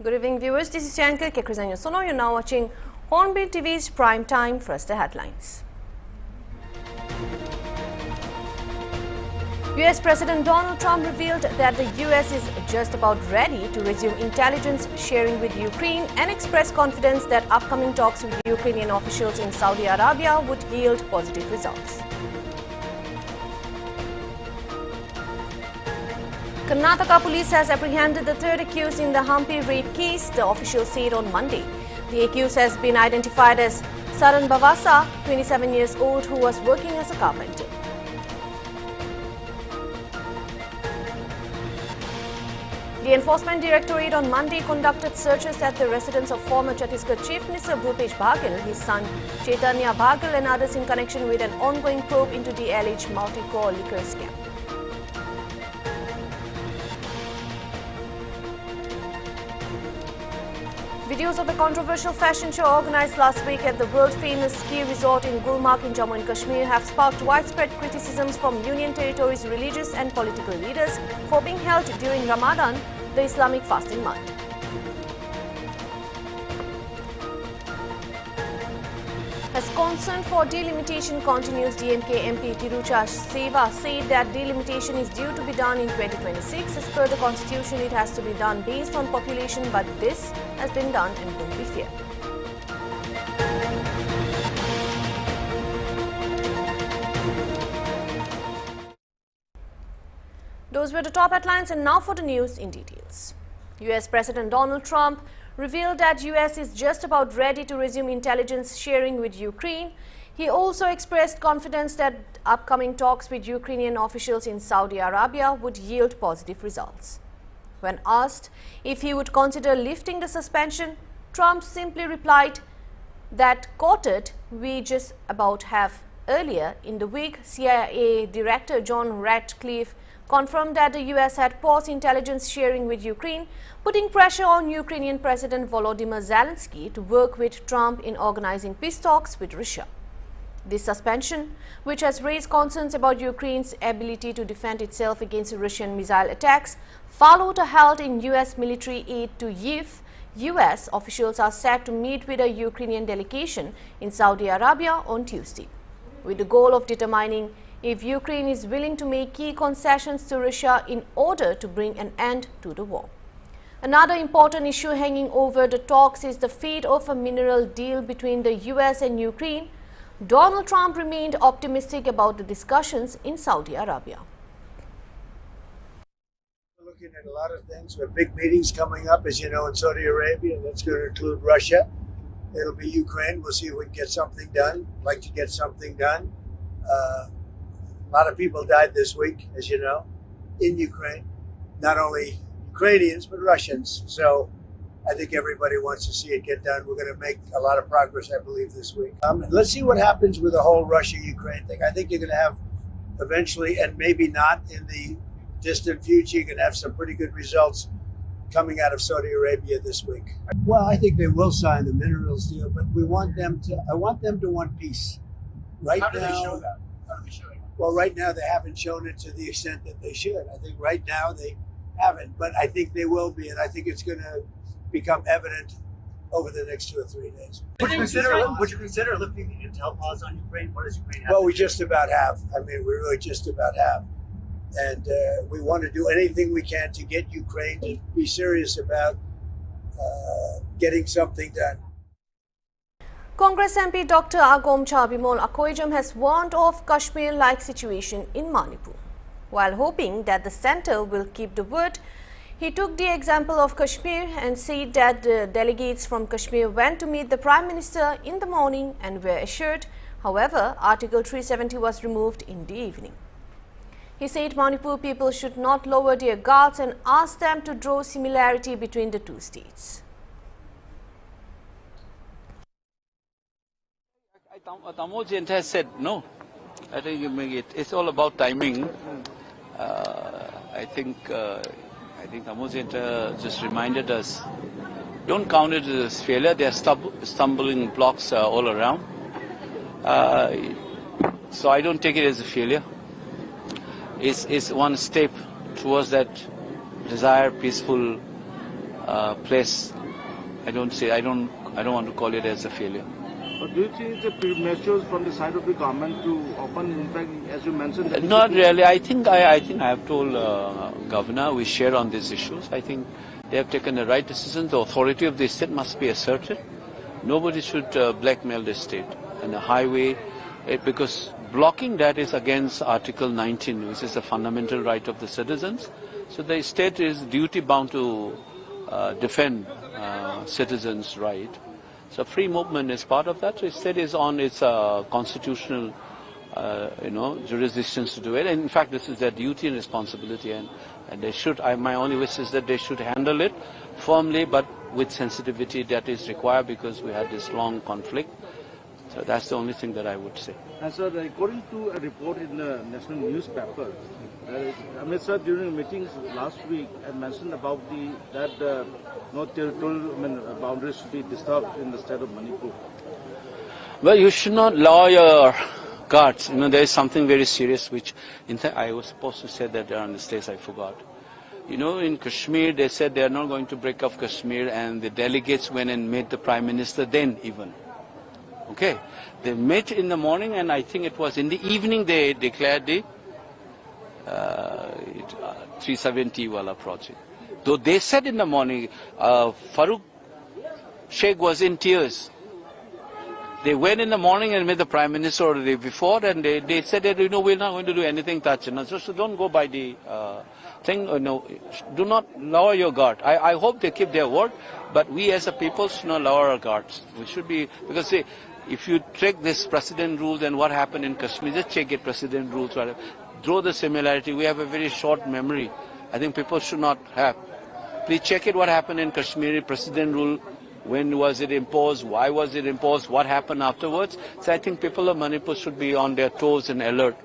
Good evening, viewers. This is Yanka Kekrizanya Sono. You're now watching Hornbilltv's Prime Time. First, the headlines. US President Donald Trump revealed that the US is just about ready to resume intelligence sharing with Ukraine and expressed confidence that upcoming talks with Ukrainian officials in Saudi Arabia would yield positive results. Karnataka police has apprehended the third accused in the Hampi rape case, the officials said on Monday. The accused has been identified as Saran Bavasa, 27 years old, who was working as a carpenter. The Enforcement Directorate on Monday conducted searches at the residence of former Chhattisgarh Chief Minister Bhupesh Baghel, his son Chaitanya Baghel and others in connection with an ongoing probe into the alleged multi-crore liquor scam. Videos of the controversial fashion show organized last week at the world-famous ski resort in Gulmarg in Jammu and Kashmir have sparked widespread criticisms from Union Territory's religious and political leaders for being held during Ramadan, the Islamic fasting month. As concern for delimitation continues, DMK MP Tirucha Seva said that delimitation is due to be done in 2026. As per the constitution, it has to be done based on population, but this has been done and won't be fair. Those were the top headlines, and now for the news in details. US President Donald Trump revealed that US is just about ready to resume intelligence sharing with Ukraine. He also expressed confidence that upcoming talks with Ukrainian officials in Saudi Arabia would yield positive results. When asked if he would consider lifting the suspension, Trump simply replied that, quoted, "We just about have." Earlier in the week, CIA Director John Ratcliffe confirmed that the US had paused intelligence sharing with Ukraine, putting pressure on Ukrainian President Volodymyr Zelensky to work with Trump in organizing peace talks with Russia. This suspension, which has raised concerns about Ukraine's ability to defend itself against Russian missile attacks, followed a halt in US military aid to Kyiv. US officials are set to meet with a Ukrainian delegation in Saudi Arabia on Tuesday, with the goal of determining if Ukraine is willing to make key concessions to Russia in order to bring an end to the war. Another important issue hanging over the talks is the fate of a mineral deal between the US and Ukraine. Donald Trump remained optimistic about the discussions in Saudi Arabia. We're looking at a lot of things. We have big meetings coming up, as you know, in Saudi Arabia. That's going to include Russia. It'll be Ukraine. We'll see if we can get something done. Like to get something done. A lot of people died this week, as you know, in Ukraine. Not only Ukrainians, but Russians. So I think everybody wants to see it get done. We're going to make a lot of progress, I believe, this week. Let's see what happens with the whole Russia-Ukraine thing. I think you're going to have eventually, and maybe not in the distant future, you're going to have some pretty good results coming out of Saudi Arabia this week. Well, I think they will sign the minerals deal, but I want them to want peace. Right now, How do they show that? How do they show it? Well, right now they haven't shown it to the extent that they should. I think right now they haven't, but I think they will be, and I think it's going to become evident over the next 2 or 3 days. Would you consider lifting the intel pause on Ukraine? What does Ukraine have? Well, we just about have. I mean, we really just about have. And we want to do anything we can to get Ukraine to be serious about getting something done. Congress MP Dr. Agomcha Bimol Akoijam has warned of Kashmir-like situation in Manipur. While hoping that the centre will keep the word, he took the example of Kashmir and said that the delegates from Kashmir went to meet the Prime Minister in the morning and were assured. However, Article 370 was removed in the evening. He said Manipur people should not lower their guards and asked them to draw similarity between the two states. Tamojent has said no. I think it's all about timing. I think Tamojent just reminded us, don't count it as failure. There are stumbling blocks all around. So I don't take it as a failure. It's one step towards that desired peaceful place. I don't want to call it as a failure. But do you think it's premature from the side of the government to open, in fact, as you mentioned? That Not really. I think I have told Governor we share on these issues. I think they have taken the right decision. The authority of the state must be asserted. Nobody should blackmail the state and the highway, because blocking that is against Article 19, which is a fundamental right of the citizens. So the state is duty bound to defend citizens' right. So free movement is part of that. So the state is on its constitutional, jurisdictions to do it. And in fact, this is their duty and responsibility, and they should. My only wish is that they should handle it firmly, but with sensitivity that is required, because we had this long conflict. So that's the only thing that I would say. And sir, according to a report in the national newspaper, Amit sir during meetings last week had mentioned about that no territorial boundaries should be disturbed in the state of Manipur. Well, you should not lower your guards. There is something very serious, which in fact I was supposed to say that there on the stage, I forgot. In Kashmir, they said they are not going to break up Kashmir, and the delegates went and met the Prime Minister then even. Okay, they met in the morning, and I think it was in the evening they declared the 370 wala project. Though they said in the morning, Farooq Sheikh was in tears. They went in the morning and met the Prime Minister the day before, and they said that, we're not going to do anything touch. So don't go by the thing. Do not lower your guard. I hope they keep their word, but we as a people should not lower our guards. We should be, because see, if you check this precedent rules and what happened in Kashmir, just check it, precedent rules, whatever. Draw the similarity. We have a very short memory. I think people should not have. Please check it, what happened in Kashmiri precedent rule. When was it imposed? Why was it imposed? What happened afterwards? So I think people of Manipur should be on their toes and alert.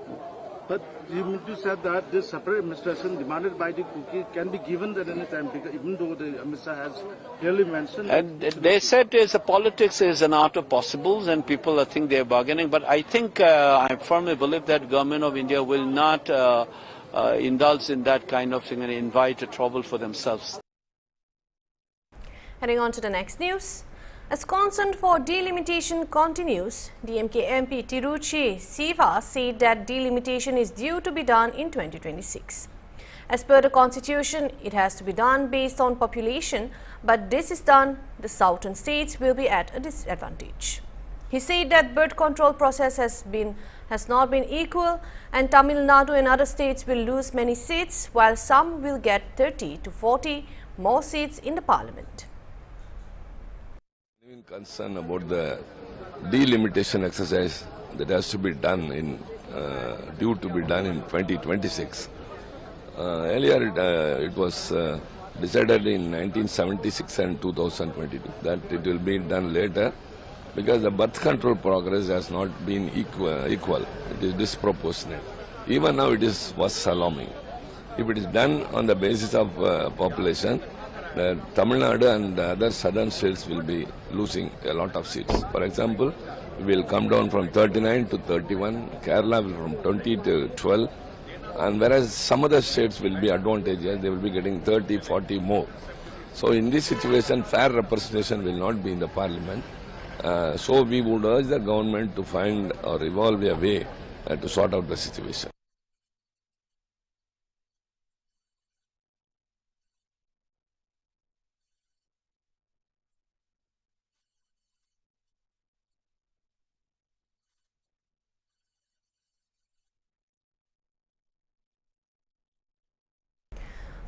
But you mean to say that this separate administration demanded by the cookie can be given at any time, because even though the Mr. has clearly mentioned... And they said politics is an art of possibles, and people, I think, they're bargaining. But I think, I firmly believe that government of India will not indulge in that kind of thing and invite trouble for themselves. Heading on to the next news. As concern for delimitation continues, DMK MP Tiruchi Siva said that delimitation is due to be done in 2026. As per the constitution, it has to be done based on population, but this is done, the southern states will be at a disadvantage. He said that birth control process has not been equal, and Tamil Nadu and other states will lose many seats, while some will get 30 to 40 more seats in the parliament. Concern about the delimitation exercise that has to be done due to be done in 2026. Earlier it was decided in 1976 and 2022 that it will be done later, because the birth control progress has not been equal. It is disproportionate. Even now it was alarming. If it is done on the basis of population, Tamil Nadu and the other southern states will be losing a lot of seats. For example, we will come down from 39 to 31, Kerala will from 20 to 12, and whereas some other states will be advantageous, they will be getting 30, 40 more. So in this situation, fair representation will not be in the parliament. So we would urge the government to find or evolve a way to sort out the situation.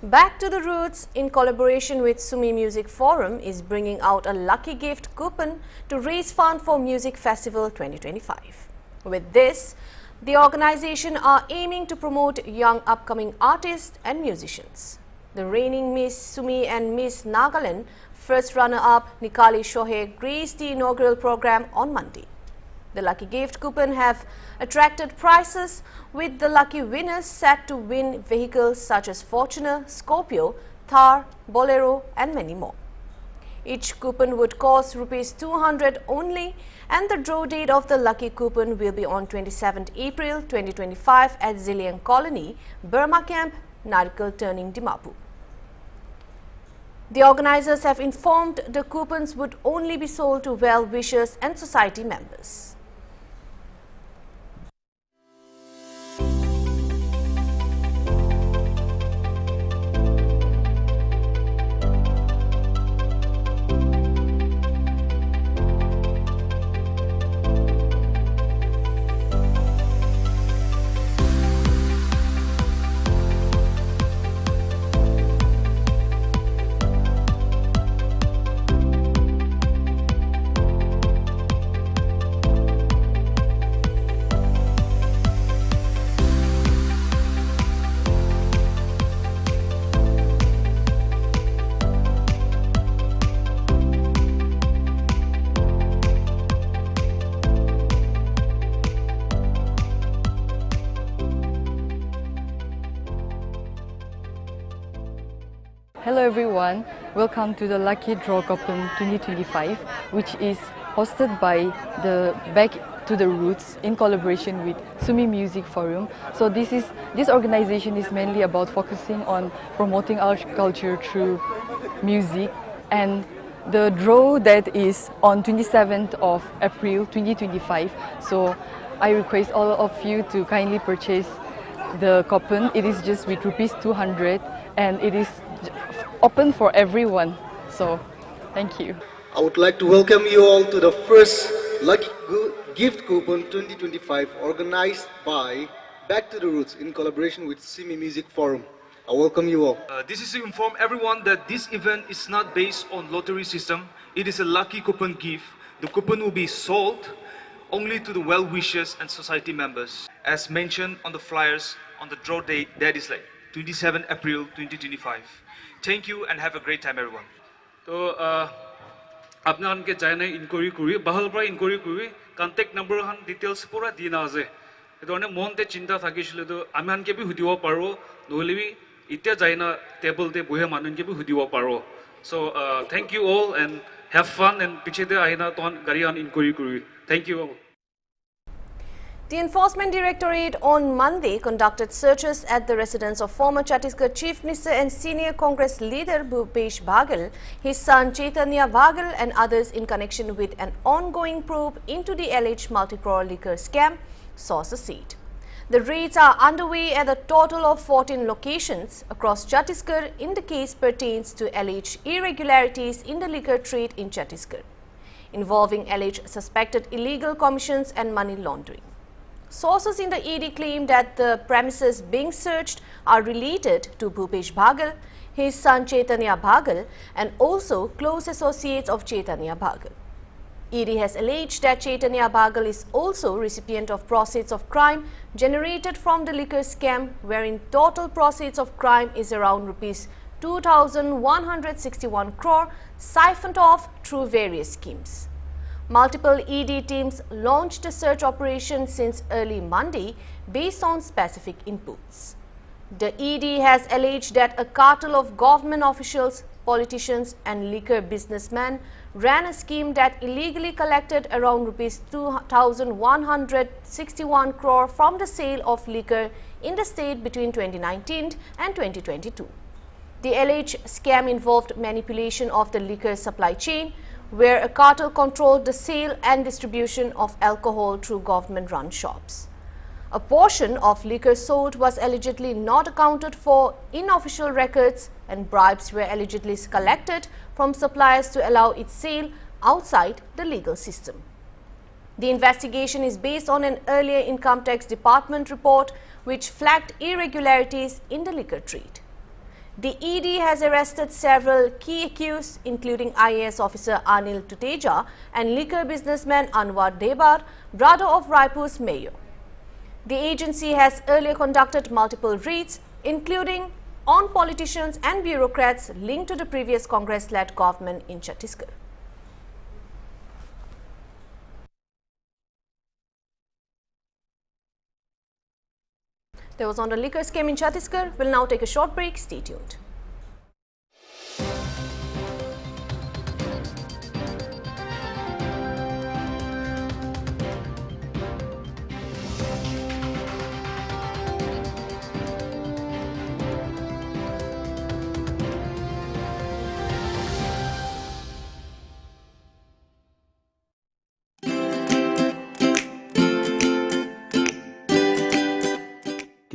Back to the Roots, in collaboration with Sumi Music Forum, is bringing out a lucky gift coupon to raise fund for Music Festival 2025. With this, the organization are aiming to promote young upcoming artists and musicians. The reigning Miss Sumi and Miss Nagaland first runner-up Nikali Shohei graced the inaugural program on Monday. The lucky gift coupon have attracted prizes, with the lucky winners set to win vehicles such as Fortuner, Scorpio, Thar, Bolero and many more. Each coupon would cost Rs 200 only, and the draw date of the lucky coupon will be on 27th April 2025 at Zillian Colony, Burma Camp, Narikal Turning, Dimapur. The organizers have informed the coupons would only be sold to well-wishers and society members. Hello everyone, welcome to the Lucky Draw Coupon 2025, which is hosted by the Back to the Roots in collaboration with Sumi Music Forum. So this organization is mainly about focusing on promoting our culture through music, and the draw that is on 27th of April 2025. So I request all of you to kindly purchase the coupon. It is just with ₹200 and it is open for everyone. So thank you. I would like to welcome you all to the first Lucky Gift Coupon 2025 organized by Back to the Roots in collaboration with Simi Music Forum. I welcome you all. This is to inform everyone that this event is not based on lottery system. It is a lucky coupon gift. The coupon will be sold only to the well-wishers and society members. As mentioned on the flyers, on the draw date, that is like 27 April 2025. Thank you and have a great time everyone. So, आपने के जाने inquiry करी, बाहर पर inquiry करी, contact number हम details पूरा दीना है। तो उन्हें मन ते चिंता था कि इसलिए तो आम्ही के भी हुदिवा पारो, नोले भी इत्या जाइना table ते बुहे मानन के भी हुदिवा पारो. So thank you all and have fun and पीछे ते आइना तो गाड़ी आन inquiry करी. Thank you all. The Enforcement Directorate on Monday conducted searches at the residence of former Chhattisgarh Chief Minister and senior Congress leader Bhupesh Baghel, his son Chaitanya Baghel and others in connection with an ongoing probe into the alleged multi-crore liquor scam, sources said. The raids are underway at a total of 14 locations across Chhattisgarh in the case pertains to alleged irregularities in the liquor trade in Chhattisgarh, involving alleged suspected illegal commissions and money laundering. Sources in the ED claim that the premises being searched are related to Bhupesh Baghel, his son Chaitanya Baghel, and also close associates of Chaitanya Baghel. ED has alleged that Chaitanya Baghel is also recipient of proceeds of crime generated from the liquor scam, wherein total proceeds of crime is around rupees 2,161 crore siphoned off through various schemes. Multiple ED teams launched a search operation since early Monday based on specific inputs. The ED has alleged that a cartel of government officials, politicians and liquor businessmen ran a scheme that illegally collected around rupees 2,161 crore from the sale of liquor in the state between 2019 and 2022. The alleged scam involved manipulation of the liquor supply chain, where a cartel controlled the sale and distribution of alcohol through government-run shops. A portion of liquor sold was allegedly not accounted for in official records, and bribes were allegedly collected from suppliers to allow its sale outside the legal system. The investigation is based on an earlier Income Tax Department report which flagged irregularities in the liquor trade. The ED has arrested several key accused, including IAS officer Anil Tuteja and liquor businessman Anwar Debar, brother of Raipur's mayor. The agency has earlier conducted multiple raids, including on politicians and bureaucrats linked to the previous Congress-led government in Chhattisgarh. That was on the liquor scam in Chhattisgarh. We'll now take a short break. Stay tuned.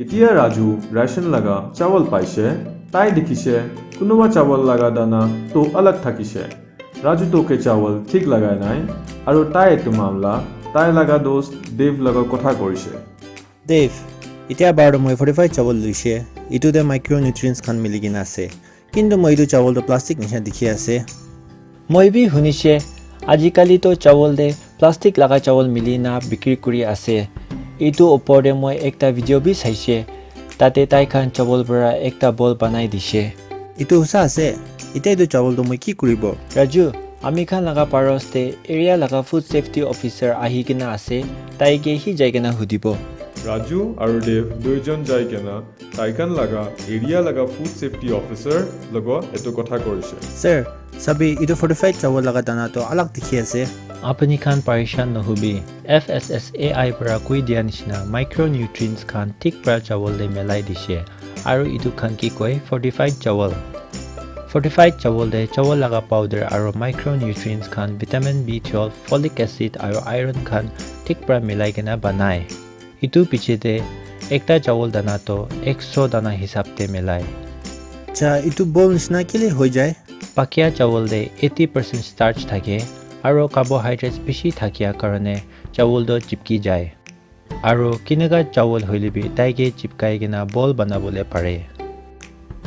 কেতিয়া Raju ration লগা চাউল পাইছে তাই দেখিছে কোনোবা চাউল লগা দানা তো अलग থাকিছে ৰাজু তোকে চাউল ঠিক লাগাই নাই আৰু তাই এটো মামলা তাই লগা দোস্ত দেৱ লগা কথা কৰিছে দেৱ এতিয়া বাৰ মই 45 চাউল লৈছে ইটোতে মাইক্ৰোনিউট্ৰিয়েন্টছ খান মিলি কিনা আছে কিন্তু মই ইটো চাউলটো প্লাষ্টিক নিচিনা দেখি আছে মই বি শুনিছে আজিকালি তো চাউল দে প্লাষ্টিক লগা চাউল মিলি না বিক্ৰী কৰি আছে ইটো ওপৰতে মই একটা ভিডিঅ' বি চাইছে তাতে তাই খান চাউল পৰা একটা বল বনাই দিছে ইটো সঁচা আছে এতিয়া ইটো চাউলটো মই কি কৰিব ৰাজু আমি খান লগা পাৰস্তে এৰিয়া লগা ফুড সেফটি অফিচাৰ আহি কিনা আছে তাইকে হি যাই কিনা সুধিব ৰাজু আৰু দেৱ দুইজন যাই কিনা তাইকান লগা এৰিয়া লগা ফুড সেফটি অফিচাৰ লগত এটো কথা কৰিছে স্যাৰ সবে ইটো 45 চাউল লগা দানাটো अलग দেখি আছে আপুনি খান পাৰেশান নহবি FSSAI পৰা কৈ দিয়া নিচিনা মাইক্ৰোনিউট্ৰিয়েন্টছ খান ঠিক পৰা চাউললে মেলাই দিছে আৰু ইটো খান কি কয় 45 চাউল 45 চাউল দে চাউল লগা পাউডাৰ আৰু মাইক্ৰোনিউট্ৰিয়েন্টছ খান ভিটামিন B12 ফলিক এসিড আৰু আইৰণ খান ঠিক পৰা মিলাই কিনা বনায় ইটো পিছতে একটা চাউল দানাটো 100 দানা হিচাপতে মিলাই আচ্ছা ইটো বল নিচিনা কেলে হৈ যায় পাকিয়া চাউল দে 80% স্টাৰ্চ থাকে আৰু কাৰ্বোহাইড্ৰেটছ বেছি থাকিয়া কাৰণে চাউলটো চিপকি যায় আৰু কিনেগা চাউল হইলিবি তাইকে চিপকাই কিনা বল বনাবলৈ পাৰে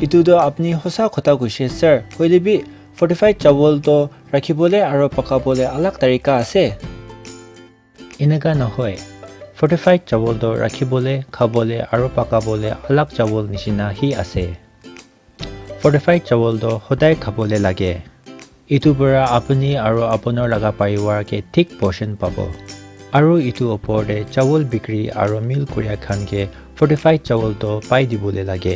ইটোতো আপুনি সঁচা কথা কৈছে স্যাৰ হইলিবি 45 চাউলটো ৰাখিবলৈ আৰু পকাবলৈ अलग তৰিকা আছে এনেকা নহয় 45 চাউলটো ৰাখিবলৈ খাবলৈ আৰু পকাবলৈ अलग চাউল নিচিনা হি আছে 45 চাউলটো সদায় খাবলৈ লাগে ইটো পৰা আপুনি আৰু আপোনাৰ লগা পৰিবাৰকে ঠিক পোষণ পাব আৰু ইটো ওপৰতে চাউল বিক্ৰী আৰু মিল কৰিয়া খানকে 45 চাউলটো পাই দিবলৈ লাগে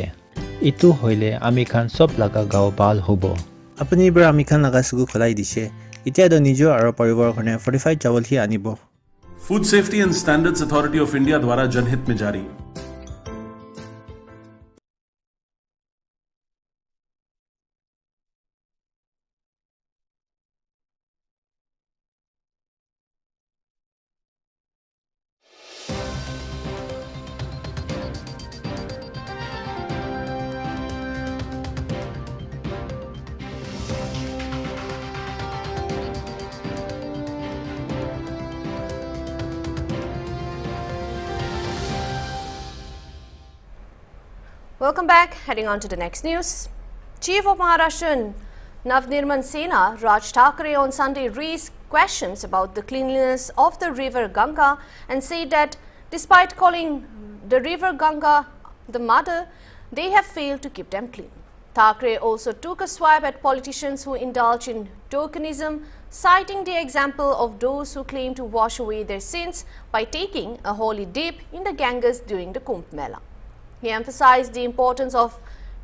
ইটো হইলে আমি খান সব লগা গাঁও ভাল হ'ব আপুনি পৰা আমি খান লগা সুগু খলাই দিছে এতিয়া তো নিজৰ আৰু পৰিবাৰৰ কাৰণে 45 চাউল হি আনিব food safety and standards authority of India द्वारा जनहित में जारी Welcome back. Heading on to the next news. Chief of Maharashtra Navnirman Sena Raj Thackeray on Sunday raised questions about the cleanliness of the river Ganga and said that despite calling the river Ganga the mother, they have failed to keep them clean. Thackeray also took a swipe at politicians who indulge in tokenism, citing the example of those who claim to wash away their sins by taking a holy dip in the Ganges during the Kumbh Mela. He emphasized the importance of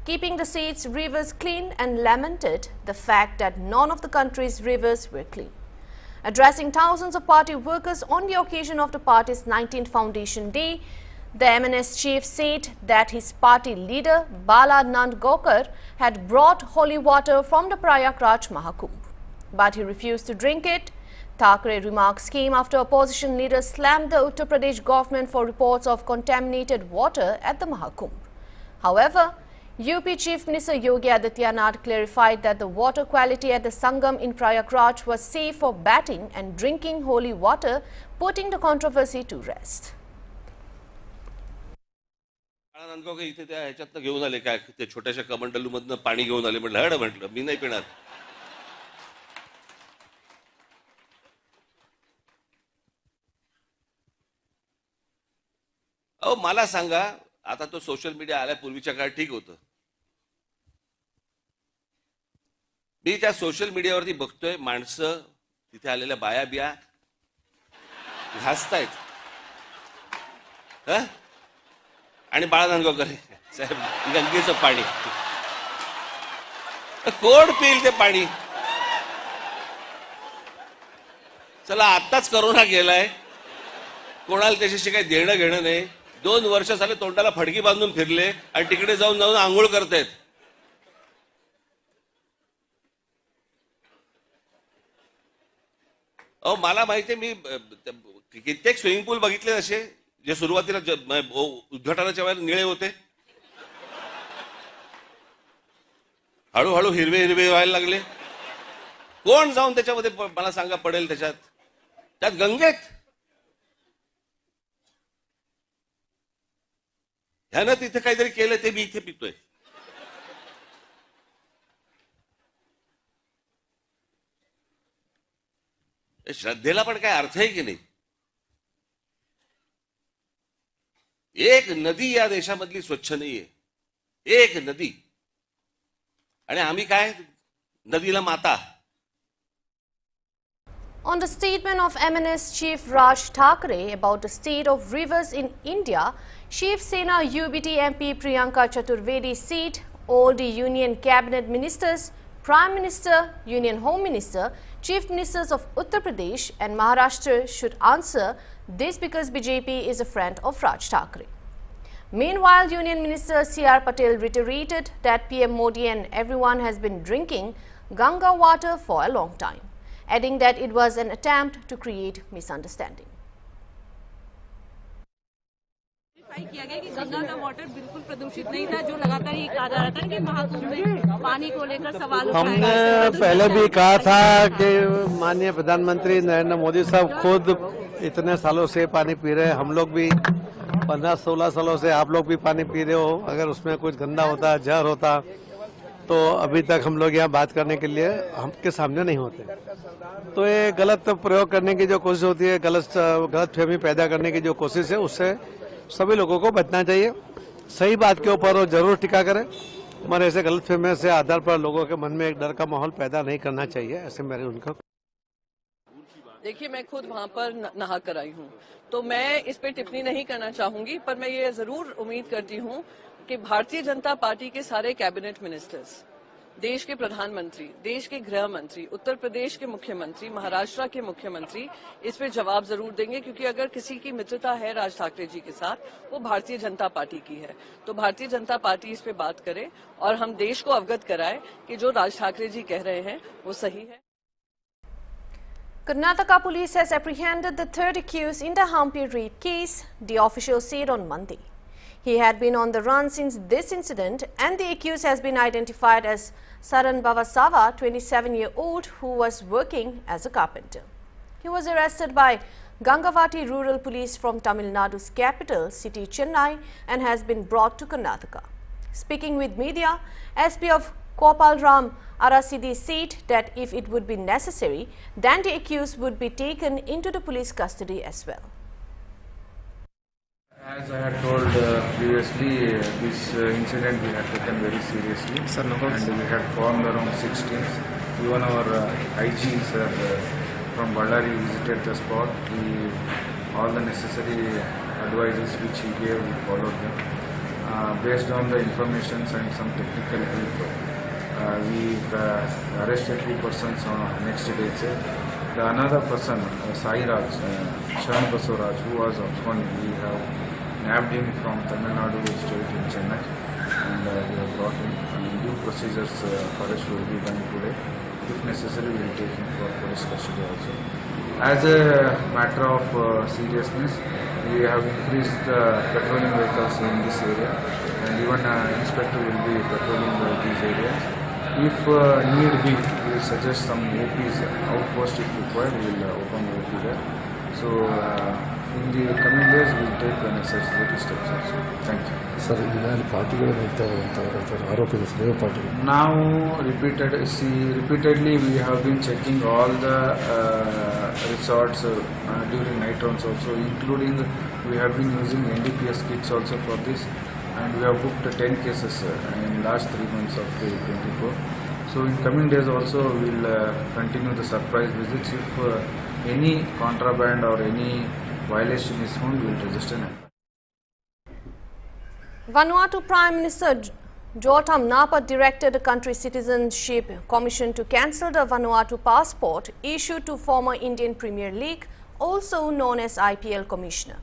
keeping the state's rivers clean and lamented the fact that none of the country's rivers were clean. Addressing thousands of party workers on the occasion of the party's 19th Foundation Day, the MNS chief said that his party leader Bala Nand Gokar had brought holy water from the Prayagraj Mahakumbh, but he refused to drink it. Thackeray remarks came after opposition leaders slammed the Uttar Pradesh government for reports of contaminated water at the Mahakumbh. However, UP Chief Minister Yogi Adityanath clarified that the water quality at the Sangam in Prayagraj was safe for bathing and drinking holy water, putting the controversy to rest. इथे त्या ह्याच्यातनं घेऊन आले काय ते छोट्याशा कमंडलूमधनं पाणी घेऊन आले म्हटलं हड म्हटलं मी नाही पिणार अहो मला सांगा आता तो सोशल मीडिया आल्या पूर्वीच्या काळात ठीक होतं मी त्या सोशल मीडियावरती बघतोय माणसं तिथे आलेल्या बाया बिया घासतायत आणि बाळानंदगावकर साहेब गंगेचं पाणी कोण पिईल ते पाणी चला आत्ताच कोरोना गेलाय कोणाला त्याच्याशी काही देणं घेणं नाही 2 वर्ष झाले तोंडाला फडकी बांधून फिरले आणि तिकडे जाऊन जाऊन आंघोळ करतायत मला माहितीये मी कित्येक स्विमिंग पूल बघितले असे जे सुरुवातीला उद्घाटनाच्या वेळेला निळे होते हळूहळू हिरवे हिरवे व्हायला लागले. कोण जाऊन त्याच्यामध्ये मला सांगा पडेल त्यात गंगेत ह्यानं तिथे काहीतरी केलं ते मी इथे पितोय. श्रद्धेला पण काय अर्थ आहे की नाही. एक नदी या देशामधली स्वच्छ नाहीये. एक नदी आणि आम्ही काय नदीला माता. On the statement of MNS Chief Raj Thackeray about the state of rivers in India, Shiv Sena UBT MP Priyanka Chaturvedi said all the Union Cabinet Ministers, Prime Minister, Union Home Minister, Chief Ministers of Uttar Pradesh and Maharashtra should answer this because BJP is a friend of Raj Thackeray. Meanwhile, Union Minister C.R. Patel reiterated that PM Modi and everyone has been drinking Ganga water for a long time, adding that it was an attempt to create misunderstanding. किया गया कि गंगा का water बिल्कुल प्रदूषित नहीं था, जो लगातार ये कहा जा रहा था कि महाकुंभ में पानी को लेकर सवाल उठाए. हमने पहले भी कहा था कि माननीय प्रधानमंत्री नरेंद्र मोदी साहब खुद इतने सालों से पानी पी रहे हैं. हम लोग भी 15-16 सालों से आप लोग भी पानी पी रहे हो. अगर उसमें कुछ गंदा होता, जहर होता, तो अभी तक हम लोग यहाँ बात करने के लिए हमके सामने नहीं होते. तो ये गलत प्रयोग करने की जो कोशिश होती है, गलत फहमी पैदा करने की जो कोशिश है, उससे सभी लोगों को बचना चाहिए. सही बात के ऊपर वो जरूर टिका करें, मगर ऐसे गलत फहमी से आधार पर लोगों के मन में एक डर का माहौल पैदा नहीं करना चाहिए. ऐसे मेरे उनका. देखिए, मैं खुद वहाँ पर नहा कर आई हूँ, तो मैं इस पे टिप्पणी नहीं करना चाहूंगी, पर मैं ये जरूर उम्मीद करती हूँ कि भारतीय जनता पार्टी के सारे कैबिनेट मिनिस्टर्स, देश के प्रधानमंत्री, देश के गृह मंत्री, उत्तर प्रदेश के मुख्यमंत्री, महाराष्ट्र के मुख्यमंत्री इस पे जवाब जरूर देंगे. क्योंकि अगर किसी की मित्रता है राज ठाकरे जी के साथ, वो भारतीय जनता पार्टी की है. तो भारतीय जनता पार्टी इस पे बात करे और हम देश को अवगत कराए कि जो राज ठाकरे जी कह रहे हैं वो सही है. Karnataka police has apprehended the third accused in the Hampi rape case, the official said on Monday. He had been on the run since this incident, and the accused has been identified as Saran Bavasava, 27-year-old, who was working as a carpenter. He was arrested by Gangavati Rural Police from Tamil Nadu's capital city Chennai and has been brought to Karnataka. Speaking with media, SP of Kopal Ram Arasidi said that if it would be necessary, then the accused would be taken into the police custody as well. As I had told previously, this incident we had taken very seriously, and we had formed around 16. Even our IGs from Ballari visited the spot. All the necessary advices which he gave, we followed them. Based on the information and some technical help, we arrested 2 persons on next day itself. The another person, Sai Raj, Shan Basuraj, who was absconding, we have nabbed him from Tamil Nadu state in Chennai, and we have brought him. Due procedures for us will be done today. If necessary, we will take him for police custody also. As a matter of seriousness, we have increased patrolling vehicles in this area, and even inspector will be patrolling these areas. If need be, we will suggest some OPs, outpost if required, we will open the OP there. So in the coming days, we will take the necessary steps also. Thank you. Sir, Now, repeatedly we have been checking all the resorts during night rounds also, including we have been using NDPS kits also for this, and we have booked 10 cases in last 3 months of the 24. So in coming days also we will continue the surprise visits. If any contraband or any violation is found, we will register it. Vanuatu Prime Minister Jotam Napa directed the country's Citizenship Commission to cancel the Vanuatu passport issued to former Indian Premier League, also known as IPL Commissioner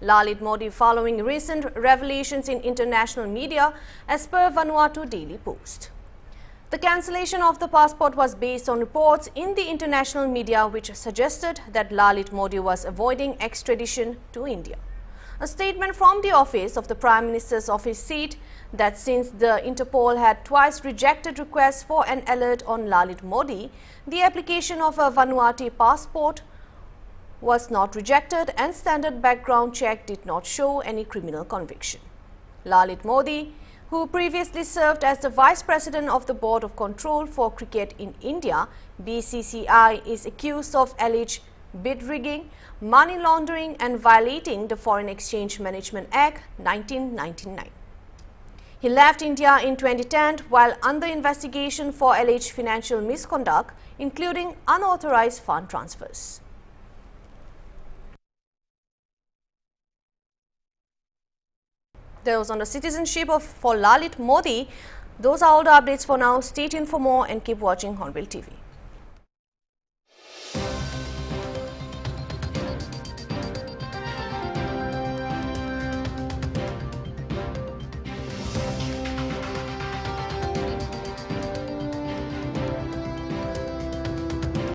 Lalit Modi, following recent revelations in international media, as per Vanuatu Daily Post. The cancellation of the passport was based on reports in the international media which suggested that Lalit Modi was avoiding extradition to India. A statement from the office of the Prime Minister's office said that since the Interpol had twice rejected requests for an alert on Lalit Modi, the application of a Vanuatu passport was not rejected and standard background check did not show any criminal conviction. Lalit Modi, who previously served as the Vice President of the Board of Control for Cricket in India, BCCI, is accused of alleged bid rigging, money laundering and violating the Foreign Exchange Management Act 1999. He left India in 2010 while under investigation for alleged financial misconduct, including unauthorized fund transfers. Those on the citizenship for Lalit Modi. Those are all the updates for now. Stay tuned for more and keep watching Hornbilltv.